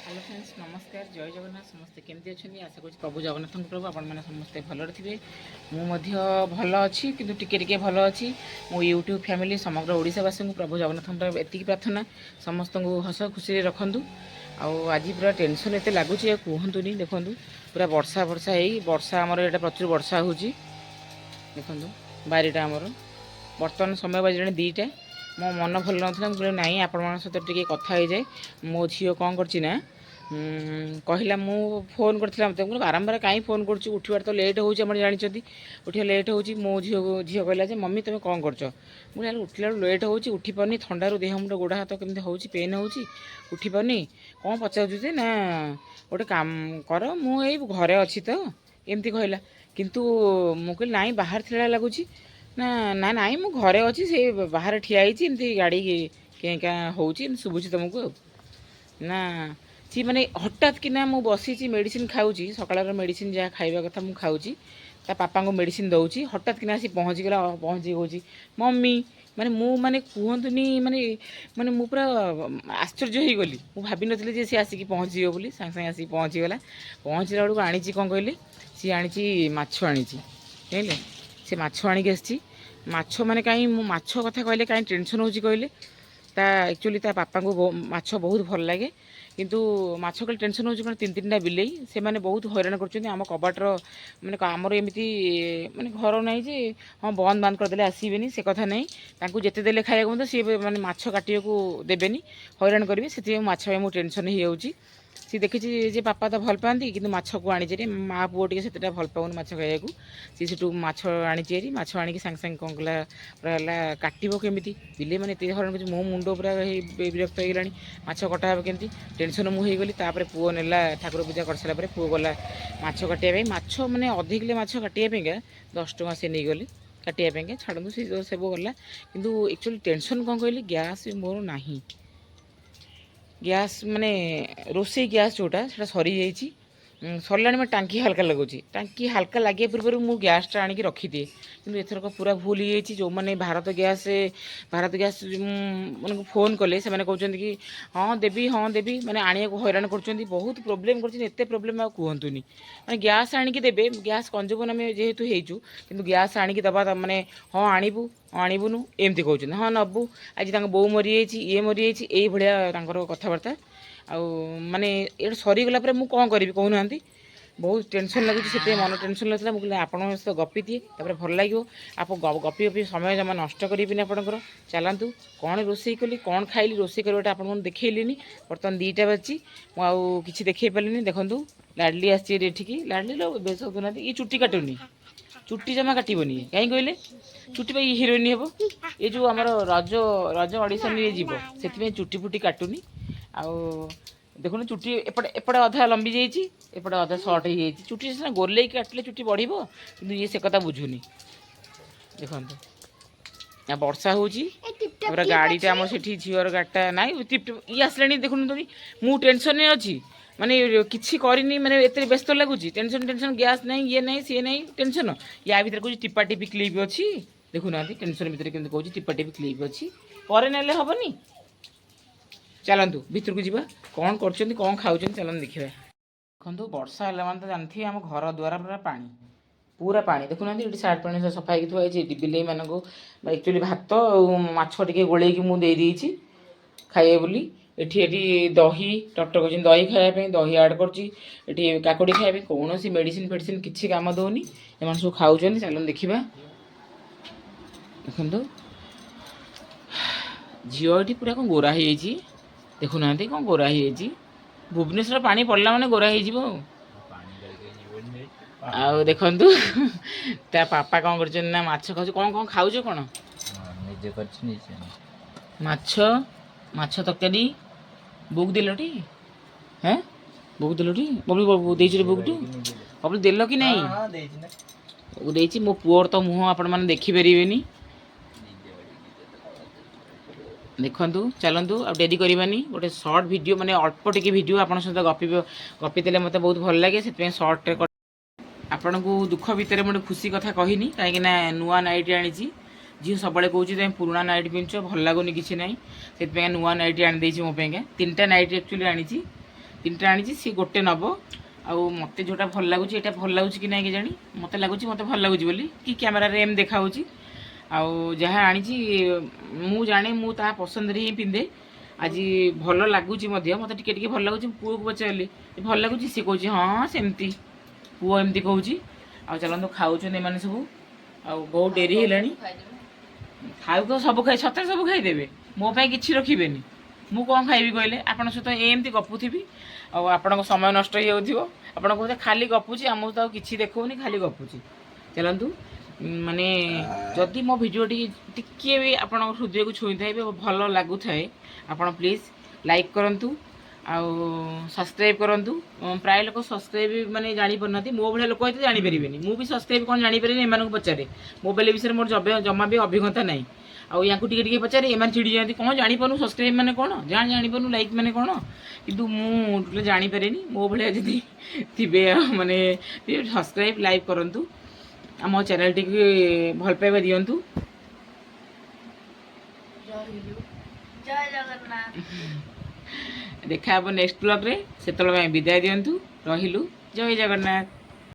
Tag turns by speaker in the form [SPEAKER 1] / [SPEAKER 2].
[SPEAKER 1] Hello friends नमस्कार जय जगन्नाथ समस्ते केमती अच्छा आशा करूँ प्रभु जगन्नाथ प्रभु आपने समस्ते भलरे थे मुझे भल अच्छी कि टिके भल अच्छी मो यूट्यूब फैमिली समग्र ओडावासी को प्रभु जगन्नाथ एति प्रार्थना समस्त को हस खुशी रखु आज पूरा टेंशन एत लगुच कहतुनि देखूँ पूरा वर्षा वर्षा वर्षा आमर यहाँ प्रचुर वर्षा हो देखूँ बारिटा आमर बर्तमान समय बजे 2टा मो मन भल ना ना आपण सहित टे कथा हो जाए मो झील कौन करना कहला मु फोन करता मत बारंबार कहीं फोन कर उठवार तो लेट हो जानते उठा लेट हो मो झील कहला मम्मी तुम कौन कर मुझे उठला लेट हो उठिपारनी थंडारू देह मुंड गोड़ हाथ केमती हो पेन हो उठिपारनी कौन पचार ना गोटे काम कर मुझे घरे अच्छी तो एमती कहला किंतु मुझे नाई बाहर थी लगुच ना ना नाई मु घरे अच्छी से बाहर ठिया एमती गाड़ी क्या हो शुभुची तुमको ना सी मैंने हठात कि ना मु बसी मेडिसिन खाऊँ सकाल मेडिसिन जहाँ खाଇବା कथा मु खाऊँ ता पापा को मेडिसिन दौची हठात कि ना सी पहुँचीगला पहुँची कौची मम्मी माने मु माने कहतुनि माने माने मु पूरा आश्चर्य हो गली मु भाभी नी सी आसिक पहुँची बोली सागे सागे आसिक पहुँचीगला पहुँचला बेलू आनी कौन कहली सी आनी माछ आनी कहले से माछ आणिक आसी माछ माने कहीं मु माछ कथा कहले कहीं टेंशन होची कहले ता एक्चुअली ता पापा को माछ बहुत भल लगे किंतु माछ कल टेंशन हो 3-3टा बिलेई से माने बहुत हैरान करम कबाटर माने आमर एमती माने घर ना जे हाँ बंद बांध करदे आसबेनि से कथा नहीं तांकु जेते देले खाइबा मत सी माने माछ काटिया को देबेनि हैरान करेंगे से माछ मु टेंशन हो सी देखी जे पापा तो भल पाती कि माछ को आनी माँ पुओ टे से भल पाऊन माछ खाइबा सी सेठू माछ आनी माछ आनी सागे सागे कौन कला पूरा काटो केमी बिले मैंने ये हरण कर मो मुंड पूरा विरक्त होगा माछ कटा हे केमती टेंशन मुझे तापर पुओ नेला ठाकुर पूजा कर सारा पुओ गला माछ काटिया माछ मैंने अध किलो माछ काटिया 10 टଙ୍କା से नहीं गली काटिया छाड़ू से सब गला किंतु एक्चुअली टेंशन कौन कहली गैस मोर नहीं गैस माने रोसे गैस जोटा से सरी जाइए सरला मैं टांकी हल्का लगुच टांकी हल्का लगे पूर्व मु गैसटा आणिक रखिदिए कि एथरक पूरा भूल हो जो मैंने भारत गैस मन फोन कले से कहते कि हाँ देवी मैंने आने को हैरान कर बहुत प्रोब्लेम करते प्रोब्लेम कहतुनि मैंने गैस आणिक देवे गैस कंज्यूमर आम जेहेतु होइचु कि गैस आणिक दबा मैंने हाँ आणबू आणबुनु एमती कहते हाँ नबू आज बो मरी ये मरी ये भाया कथबार्ता आउ माने ये सरीगला मुझे कौन करी कहूना बहुत टेंशन लगुच से मन टेंशन लगता मुझे आपन सहित गपी दिए तापर भल लगे आप गपी गपी समय जमा नष्ट करें आपंकर चलतु कौन रोसे कली कौन खाइली रोसे करवाटा आप देखली बर्तमान 2टा बाजी मुझे कि देखे पारे देखूँ लाडली आठिकी लाडली लो बेस होना ये चुट्टी काटुनी चुट्टी जमा काटबनी कहीं कहले चुट्टी पर हिरोइन हे ये जो आम रज रज ऑडिशन जीव से चुट्टी फुट्टी काटुनी आउ देखो चुट्टी एपटे एपटे अधा लंबी जाइए एपटे अधा सर्ट हो जाइए चुट्टी सीना गोल काटिले चुट्टी बढ़ कि ये से कथा बुझुनी देखो वर्षा होरा गाड़ीटा आम से झीवर गाड़ीटा ना ये आसला देखो मु टेंशन अच्छी माने किसी करनी माने एत व्यस्त लगुच टेंशन टेंशन गैस नहीं ये नहीं सी नहीं टेंशन या भर कह टिपा टिपी क्लिप अच्छी देखुना टेंशन भितर केमती कौन टिपा टिपी क्लिप अच्छी पर ना हेनी चलतु भीतर को जीवा कौन कर कौन खाऊँ चलते देखा देखो वर्षा है मैंने तो जानते आम घर द्वारा पूरा पानी देखुना ये सार्ट पानी सफा थी बिले मानक एक्चुअली भात माछ टे गोल मुझे खाए बोली एठी दही डॉक्टर कहते दही खायापी दही आड कर काकुड़ी खायापी कौन सी मेडिसिन फेडिसिन किसी काम दौनी एम सब खाऊँ चलो देखा देखो झील पूरा कौन गोरा हो देखुना कौन गोरा हो भुवनेश्वर पानी पड़ला माने गोरा हो आउ देखु ता पापा कौन कर माछ खाऊ कौन कौन खाऊ कौन माछ माछ तरकारी बुक दिलटी हाँ बुक दिलटी बबली देर बुक टू बबली देल कि नहीं देती मो पुअर तो मुँह आपण मैंने देखिपारे देखु चलतु आ डेरी करवानी गोटे सर्ट वीडियो माने अल्प टिके वीडियो आपन सहित गपी देले मते बहुत भल लगे से सर्ट आपन को दुख भितर मोटे खुशी कथा कहनी कहीं नुआ नाइट आनी झील सब कौच तुम पुराणा नाइट पिंच भल लगुनि कि ना से नुआ नाइट आनी मो 3टा नाइट एक्चुअली आनी तीन टा आनी सी गोटे नब आउ मत जोटा भल लगुच यहाँ भल लगुच कि ना कि जानी मत लगुच मत भल लगुच बोली कि कैमेरा एम देखा आउ जहाँ आनी मु जाने मु ता पसंद ही पिंधे आज भल लगुच मत टिके भल लगुच पुओ को पचारे भल लगुच सी कह हाँ सेमती पुओ एमती कौच आ चलते खाऊन एम सब आ बहुत डेरी है खाऊ तो सब खाई सतरे सब खाईदेवे मोपाई किसी रखिबेनी मु कौन खाइबी कहले आपन सहित एमती गपुथी आपण समय नष्ट हो आपड़ कहते खाली गपुची आमको तो किसी देखनी खाली गपुची चलतु माने जदि मो भिडियो टी भी आपण हृदय को छुई थाए भल लगु थाए आपण प्लीज लाइक करंतु आउ सब्सक्राइब करंतु प्राय लोक सब्सक्राइब माने जानी परना मो भाया लोक तो जानी पारे मु भी सब्सक्राइब कौन जानी पारे एम पचारे मोबाइल विषय मोर जमा भी अभिज्ञता ना आउ या टे पचारे एम चिड़ी जाती कौन जापर सब्सक्राइब मैंने कौन जापर लाइक मैंने कौन कितु मुझे जानीपे मो भाया जी थे माने सब्सक्राइब लाइक करंतु आम चैनल टी भल पाइबा दिंतु देखा नेक्स्ट ब्लॉग रे से विदाय दिंतु रहिलु जय जगन्नाथ।